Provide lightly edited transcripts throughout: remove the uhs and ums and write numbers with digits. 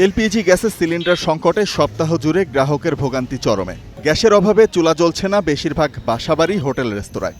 LPG গ্যাসের cylinder সংকটে সপ্তাহ জুড়ে গ্রাহকের ভোগান্তি চরমে। গ্যাসের অভাবে চুলা জ্বলছে না বেশিরভাগ বাসাবাড়ি, হোটেল, রেস্তোরাঁয়।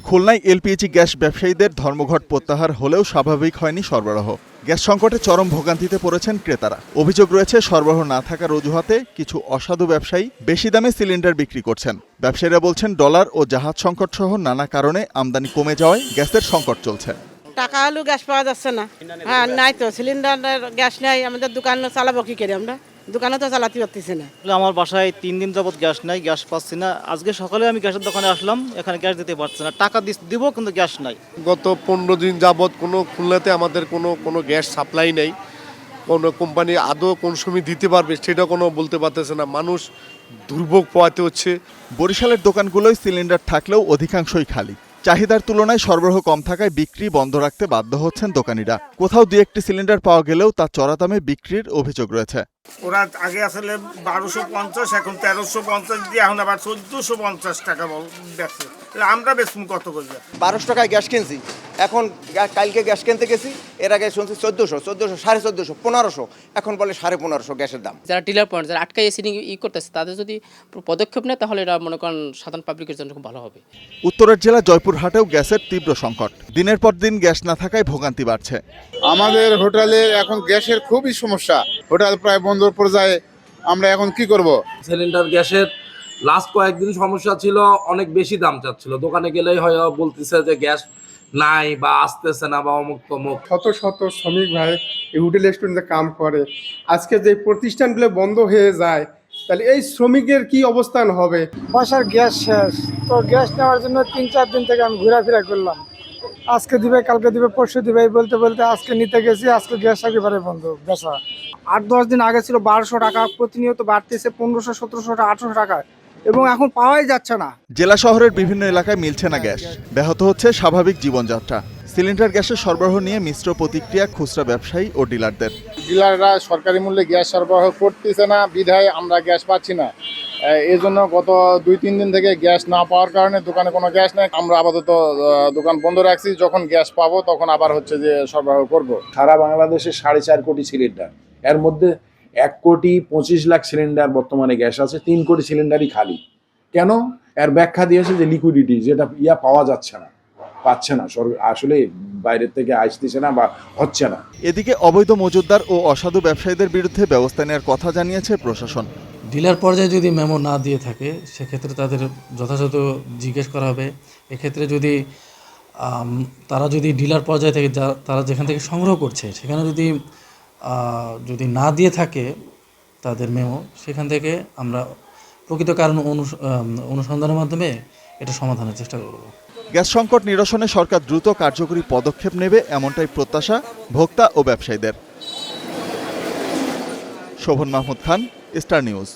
খুলনায় এলপিজি গ্যাস ব্যবসায়ীদের ধর্মঘট প্রত্যাহার হলেও স্বাভাবিক হয়নি সরবরাহ। গ্যাস সংকটে চরম ভোগান্তিতে পড়েছেন ক্রেতারা। অভিযোগ রয়েছে সরবরাহ না থাকার অজুহাতে কিছু অসাধু ব্যবসায়ী বেশি দামে সিলিন্ডার বিক্রি করছেন। ব্যবসায়ীরা বলছেন ডলার ও জাহাজ সংকট সহ নানা কারণে আমদানি কমে যাওয়ায় গ্যাসের সংকট চলছে। টাকা হলেও গ্যাস পাওয়া যাচ্ছে না। হ্যাঁ, নাই তো সিলিন্ডারের গ্যাস নাই। আমাদের দোকানে চালাবো কি করে? আমরা দোকানে তো চালাতে পারতেছি না। আমার বাসায় 3 দিন যাবত গ্যাস নাই, গ্যাস পাচ্ছি না। আজকে সকালে আমি গ্যাসের দোকানে আসলাম, এখানে গ্যাস দিতে পারছি না। টাকা দিব কিন্তু গ্যাস নাই। গত 15 দিন যাবত কোনো খুলনাতে আমাদের কোনো গ্যাস সাপ্লাই নেই। কোনো কোম্পানি আদৌ কোন সময় দিতে পারবে সেটা কোনো বলতে পারতেছে না। মানুষ দুর্ভোগ পোহাতে হচ্ছে। বরিশালের দোকানগুলোয় সিলিন্ডার থাকলেও অধিকাংশই খালি। চাহিদার তুলনায় সরবরাহ কম থাকায় বিক্রি বন্ধ রাখতে বাধ্য হচ্ছেন দোকানিরা। কোথাও 2-1টি সিলিন্ডার পাওয়া গেলেও তা চড়া দামে বিক্রির অভিযোগ রয়েছে। ওরা আগে আসলে 1250, এখন 1350 দিয়ে এখন আবার 1450 টাকা বেচে। আমরা বেচুন কত করে? 1200 টাকায় গ্যাস কিনছি, এখন কালকে গ্যাস কিনতে গেছি, এর আগে শুনছি 1400, 1400, 1450, 1500, এখন বলে 1550 গ্যাসের দাম। যারা ডিলার পয়েন্ট, যারা আটকাই সিলিং করতেছে, তাদের যদি পদক্ষেপ নেয় তাহলে এটা মনে করেন সাধারণ পাবলিকের জন্য খুব ভালো হবে। উত্তরের জেলা জয়পুরহাটেও গ্যাসের তীব্র সংকট। দিনের পর দিন গ্যাস না থাকায় ভোগান্তি বাড়ছে। আমাদের হোটেলে এখন গ্যাসের খুবই সমস্যা, হোটেল প্রায় বন্ধ পর্যায়ে। আমরা এখন কি করব? সিলিন্ডার গ্যাসের লাস্ট কয়েকদিন সমস্যা ছিল, অনেক বেশি দাম চাচ্ছিল। দোকানে গেলেই হয় বলতেছে যে গ্যাস নাই বা আসতেছে না বা অমুক তমুক। শত শত শ্রমিক ভাই এই হোটেল রেস্টুরেন্টে কাম করে, আজকে যে প্রতিষ্ঠানগুলো বন্ধ হয়ে যায় তাহলে এই শ্রমিকের কি অবস্থান হবে? বাসার গ্যাস শেষ, তো গ্যাস নেওয়ার জন্য 3-4 দিন থেকে আমি ঘোরাফেরা করলাম। আজকে দিবে, কালকে দিবে, পরশু দিবে বলতে বলতে আজকে নিতে গেছি, আজকে গ্যাস একেবারে বন্ধ বেচা। 8-10 দিন আগে ছিল 1200 টাকা, প্রতিনিয়ত বাড়তেছে 1500, 1700, 1800 টাকা, এবং এখন পাওয়াই যাচ্ছে না। জেলা শহরের বিভিন্ন এলাকায় মিলছে না গ্যাস, ব্যাহত হচ্ছে স্বাভাবিক জীবনযাত্রা। সিলিন্ডার গ্যাসের সরবরাহ নিয়ে মিশ্র প্রতিক্রিয়া খুচরা ব্যবসায়ী ও ডিলারদের। ডিলাররা সরকারি মূল্যে গ্যাস সরবরাহ করতেছে না বিধায় আমরা গ্যাস পাচ্ছি না। এই জন্য গত 2-3 দিন থেকে গ্যাস না পাওয়ার কারণে দোকানে কোনো গ্যাস নেই। আমরা আপাতত দোকান বন্ধ রাখছি, যখন গ্যাস পাবো তখন আবার হচ্ছে যে সরবরাহ করব। সারা বাংলাদেশে 4.5 কোটি সিলিন্ডার, এর মধ্যে 1,25,00,000 সিলিন্ডার বর্তমানে গ্যাস আছে, 3 কোটি সিলিন্ডারই খালি। কেন? এর ব্যাখ্যা দিয়েছে যে লিকুইডিটি, যেটা পাওয়া যাচ্ছে না, পাচ্ছে না, আসলে বাইরের থেকে আসতেছে না বা হচ্ছে না। এদিকে অবৈধ মজুতদার ও অসাধু ব্যবসায়ীদের বিরুদ্ধে ব্যবস্থা নেওয়ার কথা জানিয়েছে প্রশাসন। ডিলার পর্যায়ে যদি মেমো না দিয়ে থাকে সেক্ষেত্রে তাদের যথাযথ জিজ্ঞেস করা হবে। এক্ষেত্রে যদি তারা যদি ডিলার পর্যায়ে থেকে তারা যেখান থেকে সংগ্রহ করছে সেখানে যদি না দিয়ে থাকে তাদের মেমো, সেখান থেকে আমরা প্রকৃত কারণ অনুসন্ধানের মাধ্যমে এটা সমাধানের চেষ্টা করব। গ্যাস সংকট নিরসনে সরকার দ্রুত কার্যকরী পদক্ষেপ নেবে, এমনটাই প্রত্যাশা ভোক্তা ও ব্যবসায়ীদের। শোভন মাহমুদ খান, স্টার নিউজ।